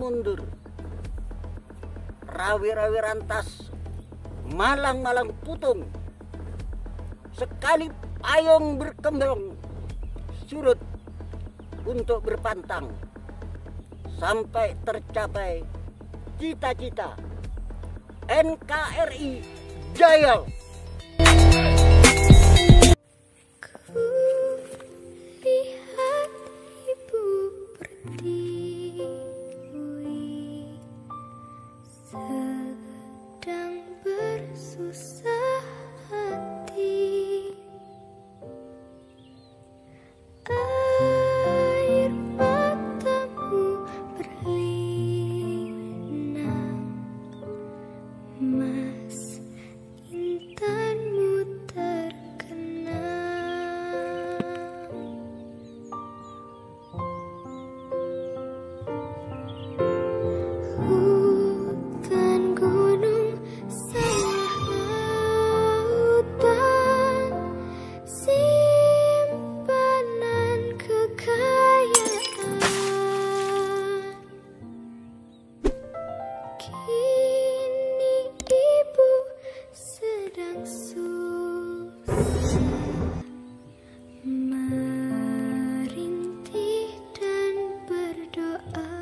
mundur, rawi-rawi rantas, malang-malang putung, sekali payung berkembang surut untuk berpantang sampai tercapai cita-cita NKRI Jaya. Lihat ibu pertiwi sedang bersusah hati. Air matamu berlinang, mas intanmu hutan, gunung, sawah, lautan, simpanan kekayaan. Kini ibu sedang susah merintih dan berdoa.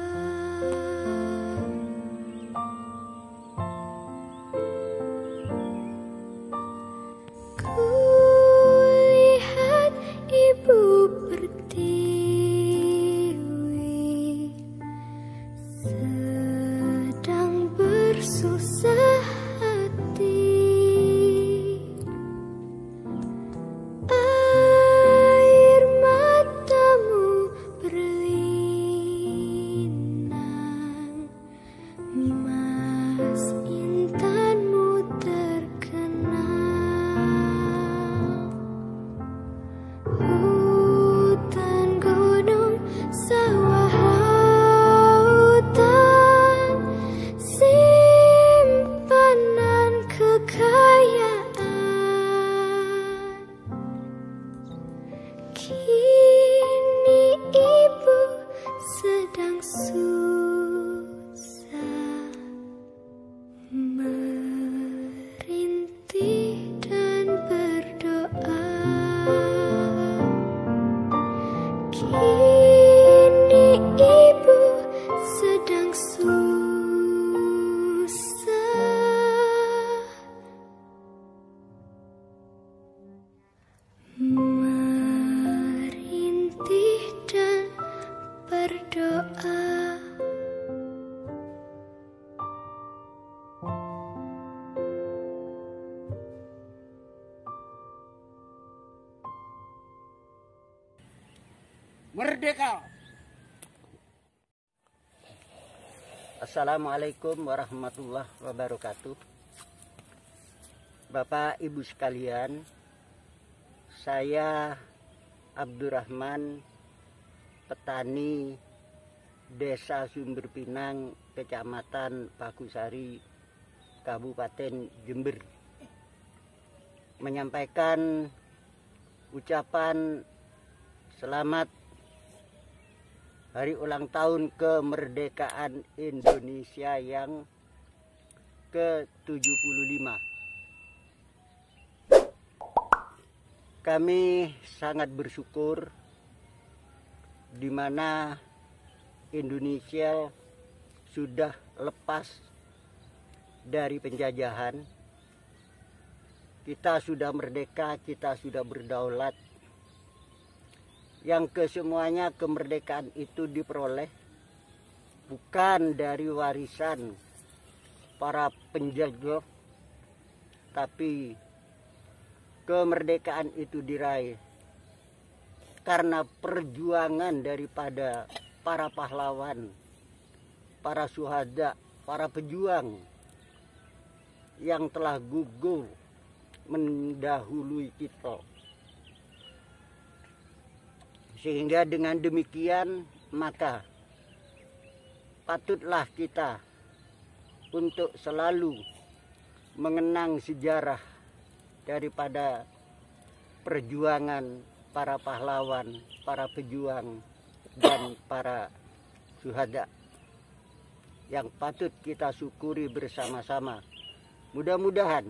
Kulihat ibu pertiwi sedang bersusah hati. Air matamu berlinang, mas intanmu terkenal. Hutan, gunung, sawah, lautan, simpanan kekayaan. Kini ibu sedang susah merintih dan berdoa. Kini ibu sedang susah merintih dan berdoa. Merdeka. Assalamualaikum warahmatullahi wabarakatuh. Bapak Ibu sekalian, saya Abdurrahman, petani Desa Sumber Pinang, Kecamatan Pakusari, Kabupaten Jember, menyampaikan ucapan selamat hari ulang tahun kemerdekaan Indonesia yang ke-75. Kami sangat bersyukur di mana Indonesia sudah lepas dari penjajahan. Kita sudah merdeka, kita sudah berdaulat. Yang kesemuanya kemerdekaan itu diperoleh bukan dari warisan para penjajah, tapi kemerdekaan itu diraih karena perjuangan daripada para pahlawan, para syuhada, para pejuang yang telah gugur mendahului kita. Sehingga dengan demikian maka patutlah kita untuk selalu mengenang sejarah daripada perjuangan para pahlawan, para pejuang, dan para syuhada. yang patut kita syukuri bersama-sama. Mudah-mudahan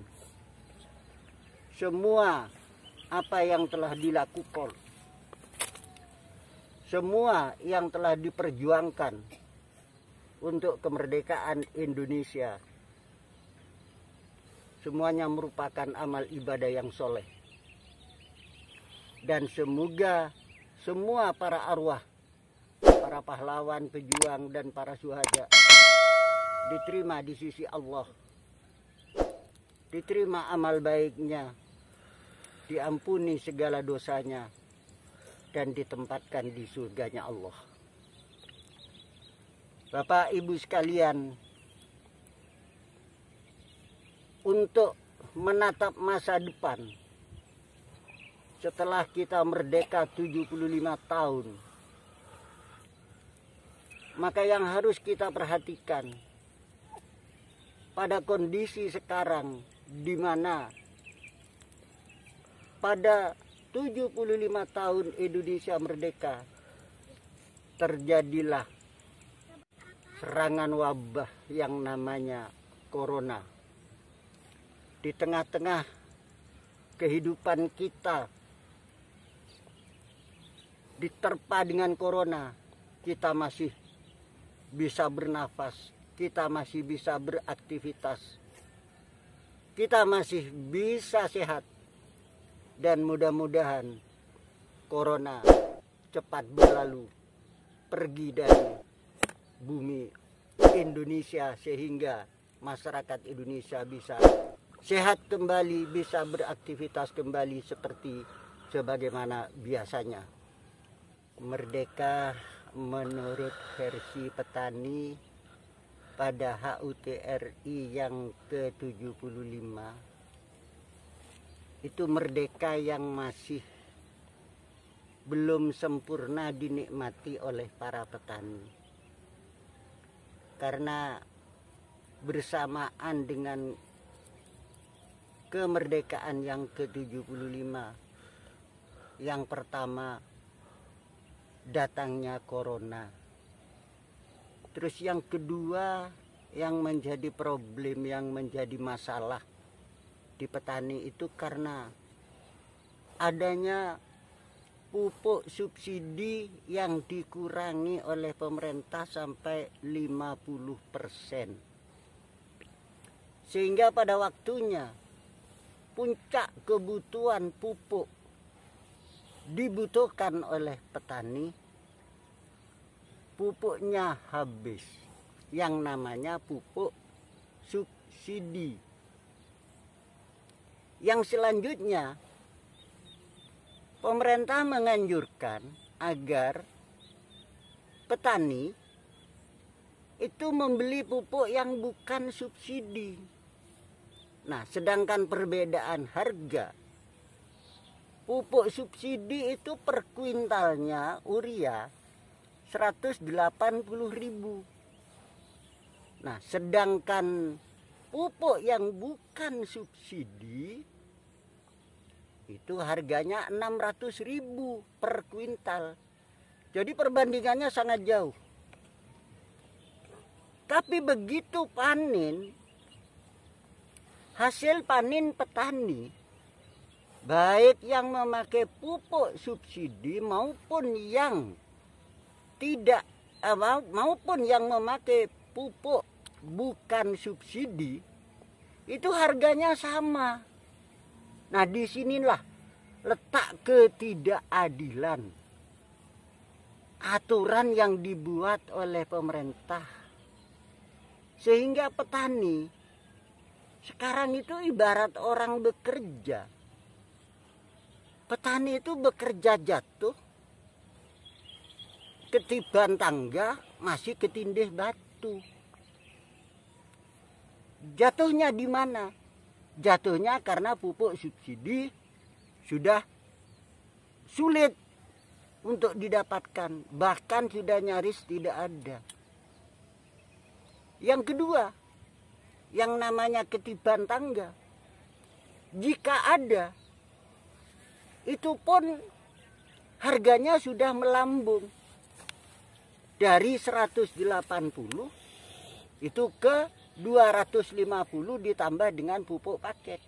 semua apa yang telah dilakukan, semua yang telah diperjuangkan untuk kemerdekaan Indonesia, semuanya merupakan amal ibadah yang soleh. Dan semoga semua para arwah, para pahlawan, pejuang, dan para syuhada diterima di sisi Allah, diterima amal baiknya, diampuni segala dosanya, dan ditempatkan di surganya Allah. Bapak Ibu sekalian, untuk menatap masa depan setelah kita merdeka 75 tahun, maka yang harus kita perhatikan pada kondisi sekarang, di mana pada 75 tahun Indonesia merdeka terjadilah serangan wabah yang namanya corona. Di tengah-tengah kehidupan kita diterpa dengan corona, kita masih bisa bernafas, kita masih bisa beraktivitas, kita masih bisa sehat, dan mudah-mudahan corona cepat berlalu, pergi dari bumi Indonesia, sehingga masyarakat Indonesia bisa sehat kembali, bisa beraktivitas kembali seperti sebagaimana biasanya. Merdeka menurut versi petani pada HUT RI yang ke-75 itu merdeka yang masih belum sempurna dinikmati oleh para petani, karena bersamaan dengan kemerdekaan yang ke-75 yang pertama datangnya corona. Terus yang kedua yang menjadi problem, yang menjadi masalah di petani itu karena adanya pupuk subsidi yang dikurangi oleh pemerintah sampai 50%. Sehingga pada waktunya puncak kebutuhan pupuk dibutuhkan oleh petani, pupuknya habis, yang namanya pupuk subsidi. Yang selanjutnya, pemerintah menganjurkan agar petani itu membeli pupuk yang bukan subsidi. Nah, sedangkan perbedaan harga pupuk subsidi itu per kuintalnya urea 180.000. Nah, sedangkan pupuk yang bukan subsidi itu harganya 600.000 per kuintal. Jadi perbandingannya sangat jauh. Tapi begitu panen, hasil panen petani, baik yang memakai pupuk subsidi maupun yang tidak, maupun yang memakai pupuk bukan subsidi, itu harganya sama. Nah, disinilah letak ketidakadilan aturan yang dibuat oleh pemerintah, sehingga petani sekarang itu ibarat orang bekerja. Petani itu bekerja jatuh, ketiban tangga masih ketindih batu. Jatuhnya di mana? Jatuhnya karena pupuk subsidi sudah sulit untuk didapatkan, bahkan sudah nyaris tidak ada. Yang kedua, yang namanya ketiban tangga, jika ada, itu pun harganya sudah melambung dari 180 Itu ke 250 ditambah dengan pupuk paket.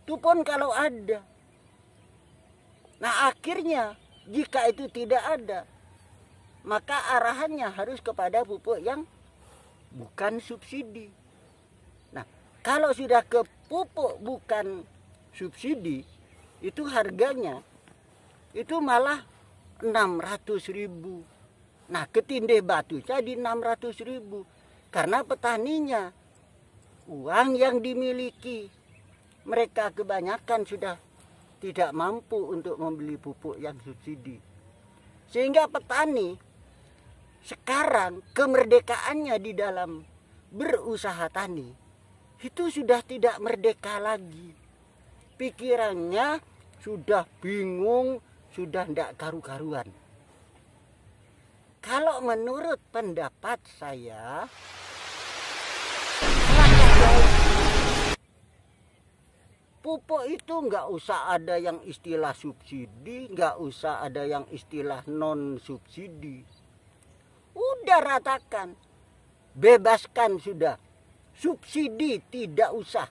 Itu pun kalau ada. Nah akhirnya jika itu tidak ada, maka arahannya harus kepada pupuk yang bukan subsidi. Nah kalau sudah ke pupuk bukan subsidi, itu harganya itu malah 600.000. Nah ketindih batu jadi 600.000 karena petaninya uang yang dimiliki mereka kebanyakan sudah tidak mampu untuk membeli pupuk yang subsidi. Sehingga petani sekarang kemerdekaannya di dalam berusaha tani itu sudah tidak merdeka lagi. Pikirannya sudah bingung, sudah tidak karu-karuan. Kalau menurut pendapat saya, pupuk itu nggak usah ada yang istilah subsidi, nggak usah ada yang istilah non subsidi. Udah ratakan, bebaskan sudah. Subsidi tidak usah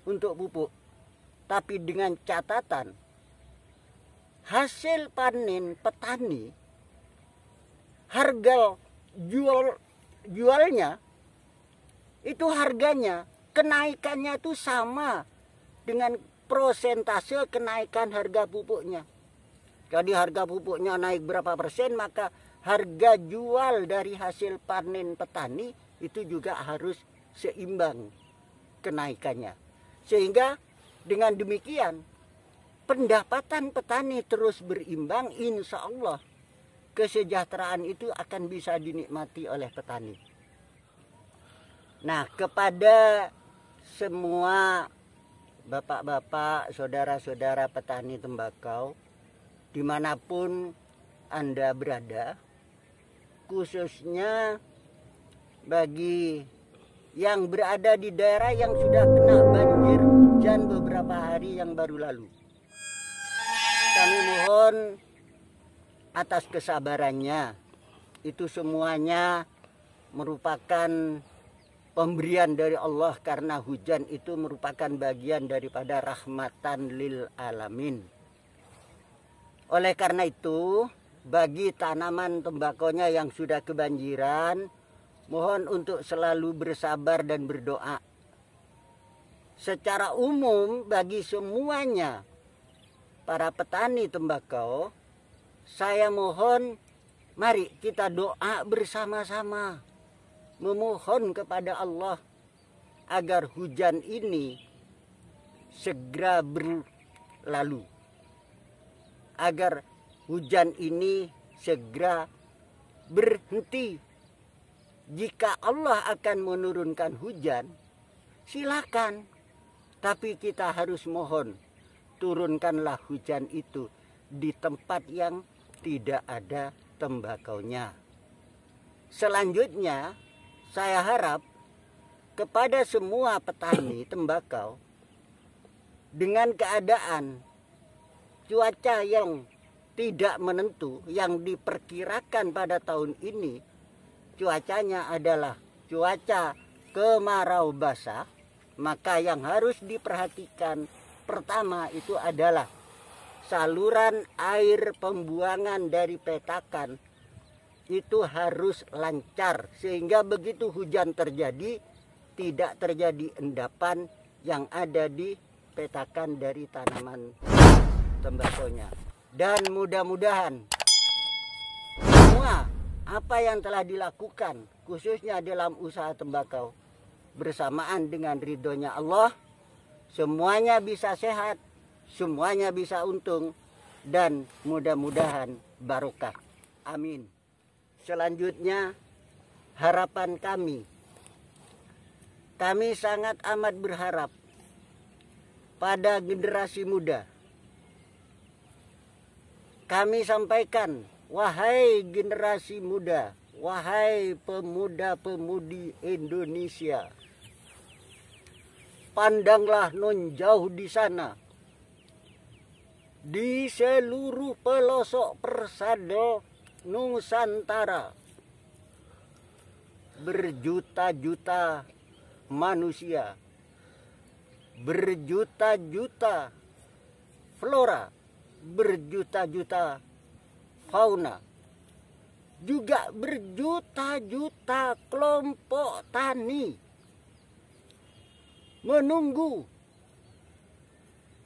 untuk pupuk. Tapi dengan catatan, hasil panen petani, harga jualnya, itu harganya, kenaikannya itu sama dengan prosentase kenaikan harga pupuknya. Jadi harga pupuknya naik berapa persen, maka harga jual dari hasil panen petani itu juga harus seimbang kenaikannya. Sehingga dengan demikian pendapatan petani terus berimbang, insya Allah kesejahteraan itu akan bisa dinikmati oleh petani. Nah kepada semua bapak-bapak, saudara-saudara petani tembakau, dimanapun Anda berada, khususnya bagi yang berada di daerah yang sudah kena banjir hujan beberapa hari yang baru lalu. Kami mohon atas kesabarannya, itu semuanya merupakan pemberian dari Allah karena hujan itu merupakan bagian daripada rahmatan lil alamin. Oleh karena itu, bagi tanaman tembakonya yang sudah kebanjiran, mohon untuk selalu bersabar dan berdoa. Secara umum bagi semuanya para petani tembakau, saya mohon mari kita doa bersama-sama. Memohon kepada Allah agar hujan ini segera berlalu. Agar hujan ini segera berhenti. Jika Allah akan menurunkan hujan, silakan. Tapi kita harus mohon, turunkanlah hujan itu di tempat yang tidak ada tembakaunya. Selanjutnya, saya harap kepada semua petani tembakau, dengan keadaan cuaca yang tidak menentu yang diperkirakan pada tahun ini, cuacanya adalah cuaca kemarau basah, maka yang harus diperhatikan pertama itu adalah saluran air pembuangan dari petakan itu harus lancar, sehingga begitu hujan terjadi tidak terjadi endapan yang ada di petakan dari tanaman tembakonya. Dan mudah-mudahan semua apa yang telah dilakukan khususnya dalam usaha tembakau bersamaan dengan ridhonya Allah, semuanya bisa sehat, semuanya bisa untung, dan mudah-mudahan barokah. Amin. Selanjutnya, harapan kami sangat amat berharap pada generasi muda. Kami sampaikan, wahai generasi muda, wahai pemuda-pemudi Indonesia, pandanglah non jauh di sana, di seluruh pelosok persada Nusantara, berjuta-juta manusia, berjuta-juta flora, berjuta-juta fauna, juga berjuta-juta kelompok tani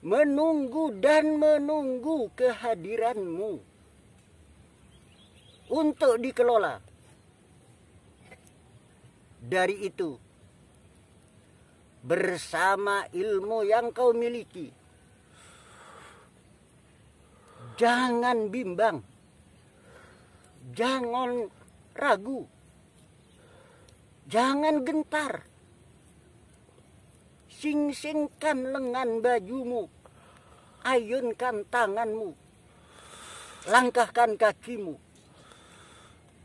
menunggu dan menunggu kehadiranmu untuk dikelola. Dari itu, bersama ilmu yang kau miliki, jangan bimbang, jangan ragu, jangan gentar. Sing-singkan lengan bajumu, ayunkan tanganmu, langkahkan kakimu,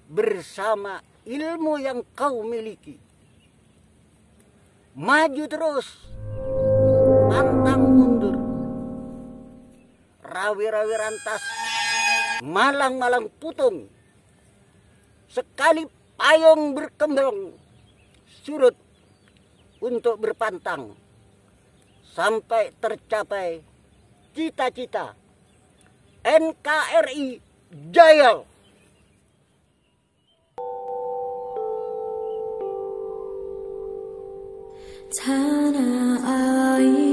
bersama ilmu yang kau miliki. Maju terus, pantang mundur. Rawi-rawi rantas, malang-malang putung. Sekali payung berkembang, surut untuk berpantang. Sampai tercapai cita-cita NKRI Jaya. tanah air